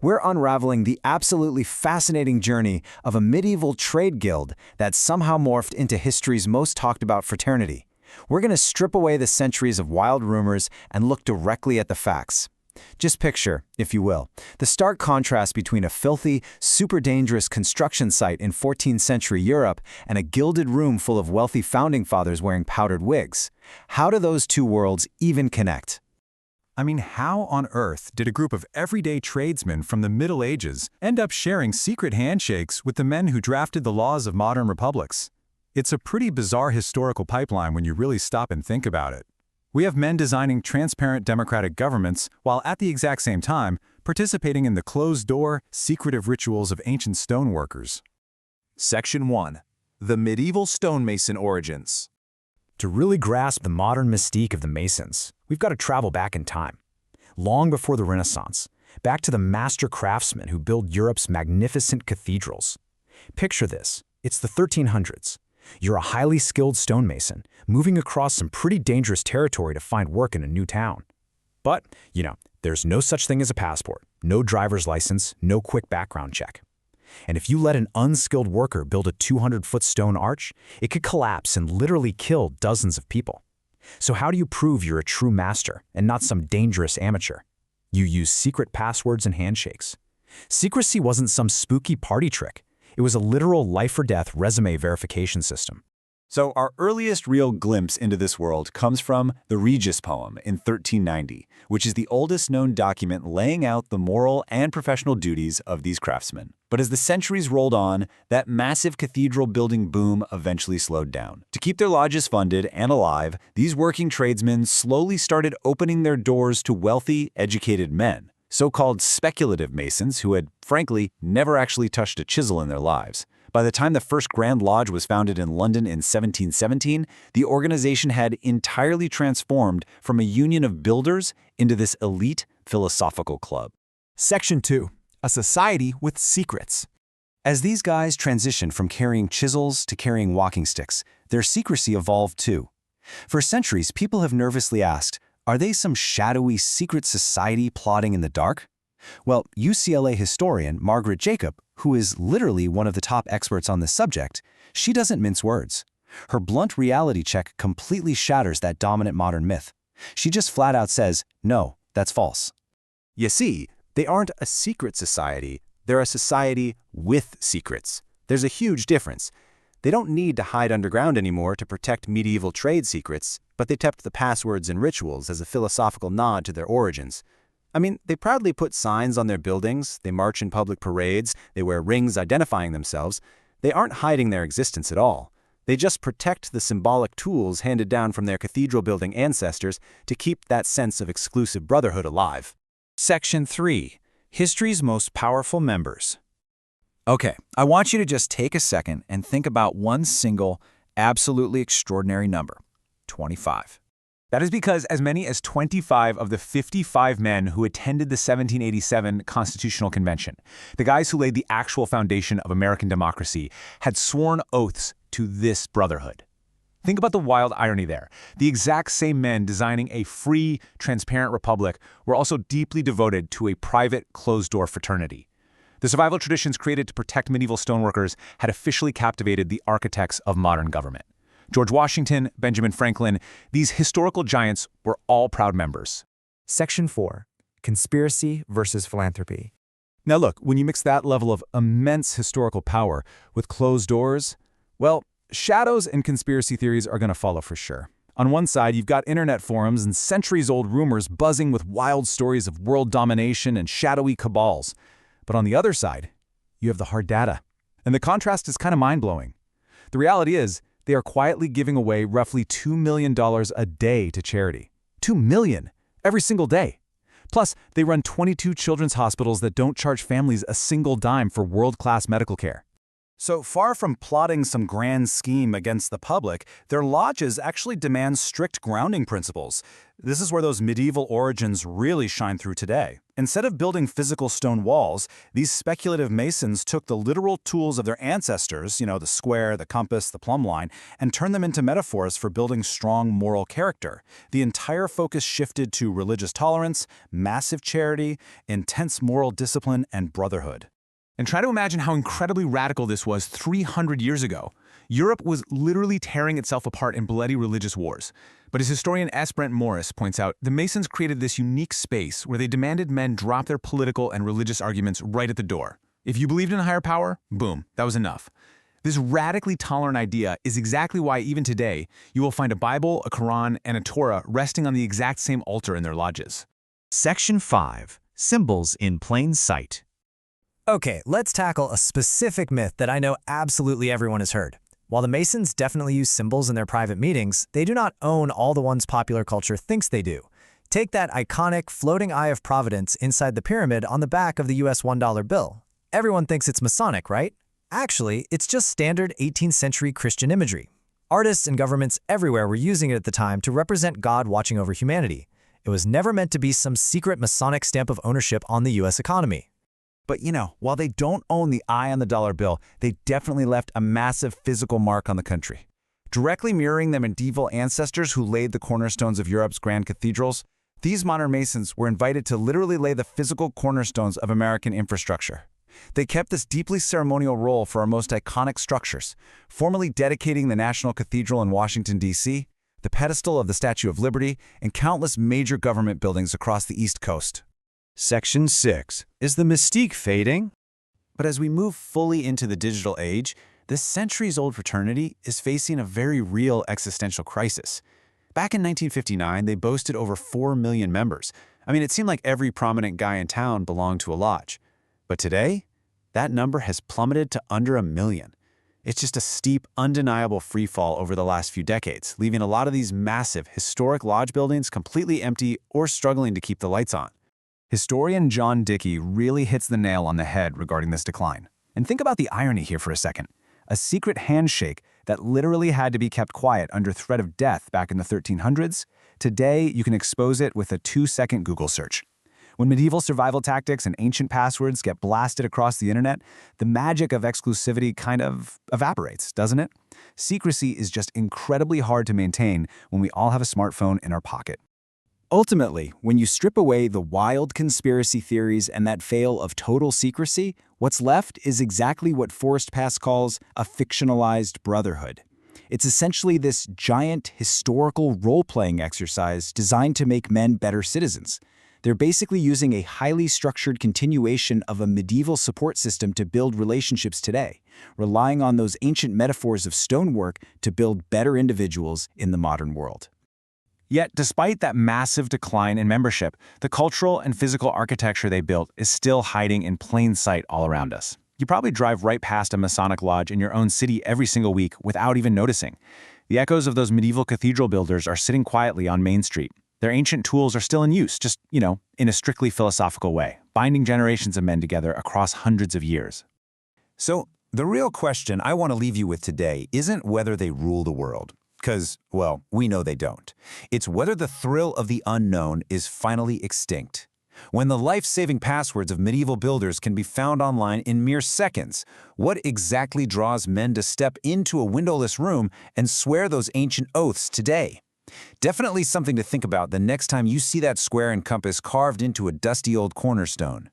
We're unraveling the absolutely fascinating journey of a medieval trade guild that somehow morphed into history's most talked about fraternity. We're going to strip away the centuries of wild rumors and look directly at the facts. Just picture, if you will, the stark contrast between a filthy, super dangerous construction site in 14th century Europe and a gilded room full of wealthy founding fathers wearing powdered wigs. How do those two worlds even connect? I mean, how on earth did a group of everyday tradesmen from the Middle Ages end up sharing secret handshakes with the men who drafted the laws of modern republics? It's a pretty bizarre historical pipeline when you really stop and think about it. We have men designing transparent democratic governments while at the exact same time participating in the closed-door, secretive rituals of ancient stoneworkers. Section 1. The Medieval Stonemason Origins. To really grasp the modern mystique of the Masons, we've got to travel back in time, long before the Renaissance, back to the master craftsmen who built Europe's magnificent cathedrals. Picture this, it's the 1300s. You're a highly skilled stonemason, moving across some pretty dangerous territory to find work in a new town. But, there's no such thing as a passport, no driver's license, no quick background check. And if you let an unskilled worker build a 200-foot stone arch, it could collapse and literally kill dozens of people. So how do you prove you're a true master and not some dangerous amateur? You use secret passwords and handshakes. Secrecy wasn't some spooky party trick. It was a literal life-or-death resume verification system. So our earliest real glimpse into this world comes from the Regis poem in 1390, which is the oldest known document laying out the moral and professional duties of these craftsmen. But as the centuries rolled on, that massive cathedral building boom eventually slowed down. To keep their lodges funded and alive, these working tradesmen slowly started opening their doors to wealthy, educated men, so-called speculative masons who had, frankly, never actually touched a chisel in their lives. By the time the first Grand Lodge was founded in London in 1717, the organization had entirely transformed from a union of builders into this elite philosophical club. Section 2. A society with secrets. As these guys transitioned from carrying chisels to carrying walking sticks, their secrecy evolved too. For centuries, people have nervously asked, are they some shadowy secret society plotting in the dark? Well, UCLA historian Margaret Jacob, who is literally one of the top experts on this subject, she doesn't mince words. Her blunt reality check completely shatters that dominant modern myth. She just flat out says, no, that's false. You see, they aren't a secret society, they're a society with secrets. There's a huge difference. They don't need to hide underground anymore to protect medieval trade secrets, but they kept the passwords and rituals as a philosophical nod to their origins. I mean, they proudly put signs on their buildings, they march in public parades, they wear rings identifying themselves. They aren't hiding their existence at all. They just protect the symbolic tools handed down from their cathedral-building ancestors to keep that sense of exclusive brotherhood alive. Section 3. History's most powerful members. Okay, I want you to just take a second and think about one single, absolutely extraordinary number, 25. That is because as many as 25 of the 55 men who attended the 1787 Constitutional Convention, the guys who laid the actual foundation of American democracy, had sworn oaths to this brotherhood. Think about the wild irony there. The exact same men designing a free, transparent republic were also deeply devoted to a private, closed-door fraternity. The survival traditions created to protect medieval stoneworkers had officially captivated the architects of modern government. George Washington, Benjamin Franklin, these historical giants were all proud members. Section 4. Conspiracy versus philanthropy. Now look, when you mix that level of immense historical power with closed doors, well, shadows and conspiracy theories are going to follow for sure. On one side, you've got internet forums and centuries-old rumors buzzing with wild stories of world domination and shadowy cabals. But on the other side, you have the hard data. And the contrast is kind of mind-blowing. The reality is, they are quietly giving away roughly $2 million a day to charity. $2 million every single day. Plus, they run 22 children's hospitals that don't charge families a single dime for world-class medical care. So far from plotting some grand scheme against the public, their lodges actually demand strict grounding principles. This is where those medieval origins really shine through today. Instead of building physical stone walls, these speculative masons took the literal tools of their ancestors, the square, the compass, the plumb line, and turned them into metaphors for building strong moral character. The entire focus shifted to religious tolerance, massive charity, intense moral discipline, and brotherhood. And try to imagine how incredibly radical this was 300 years ago. Europe was literally tearing itself apart in bloody religious wars. But as historian S. Brent Morris points out, the Masons created this unique space where they demanded men drop their political and religious arguments right at the door. If you believed in a higher power, boom, that was enough. This radically tolerant idea is exactly why even today, you will find a Bible, a Quran, and a Torah resting on the exact same altar in their lodges. Section 5. Symbols in Plain Sight. Okay, let's tackle a specific myth that I know absolutely everyone has heard. While the Masons definitely use symbols in their private meetings, they do not own all the ones popular culture thinks they do. Take that iconic floating eye of Providence inside the pyramid on the back of the US $1 bill. Everyone thinks it's Masonic, right? Actually, it's just standard 18th century Christian imagery. Artists and governments everywhere were using it at the time to represent God watching over humanity. It was never meant to be some secret Masonic stamp of ownership on the US economy. But while they don't own the eye on the dollar bill, they definitely left a massive physical mark on the country. Directly mirroring their medieval ancestors who laid the cornerstones of Europe's grand cathedrals, these modern Masons were invited to literally lay the physical cornerstones of American infrastructure. They kept this deeply ceremonial role for our most iconic structures, formally dedicating the National Cathedral in Washington, D.C., the pedestal of the Statue of Liberty, and countless major government buildings across the East Coast. Section 6. Is the mystique fading? But as we move fully into the digital age, this centuries-old fraternity is facing a very real existential crisis. Back in 1959, they boasted over 4 million members. It seemed like every prominent guy in town belonged to a lodge. But today, that number has plummeted to under 1 million. It's just a steep, undeniable freefall over the last few decades, leaving a lot of these massive, historic lodge buildings completely empty or struggling to keep the lights on. Historian John Dickey really hits the nail on the head regarding this decline. And think about the irony here for a second. A secret handshake that literally had to be kept quiet under threat of death back in the 1300s, today you can expose it with a 2-second Google search. When medieval survival tactics and ancient passwords get blasted across the internet, the magic of exclusivity kind of evaporates, doesn't it? Secrecy is just incredibly hard to maintain when we all have a smartphone in our pocket. Ultimately, when you strip away the wild conspiracy theories and that veil of total secrecy, what's left is exactly what Forrest Pass calls a fictionalized brotherhood. It's essentially this giant historical role-playing exercise designed to make men better citizens. They're basically using a highly structured continuation of a medieval support system to build relationships today, relying on those ancient metaphors of stonework to build better individuals in the modern world. Yet, despite that massive decline in membership, the cultural and physical architecture they built is still hiding in plain sight all around us. You probably drive right past a Masonic lodge in your own city every single week without even noticing. The echoes of those medieval cathedral builders are sitting quietly on Main Street. Their ancient tools are still in use, just, in a strictly philosophical way, binding generations of men together across hundreds of years. So, the real question I want to leave you with today isn't whether they rule the world. Because, well, we know they don't. It's whether the thrill of the unknown is finally extinct. When the life-saving passwords of medieval builders can be found online in mere seconds, what exactly draws men to step into a windowless room and swear those ancient oaths today? Definitely something to think about the next time you see that square and compass carved into a dusty old cornerstone.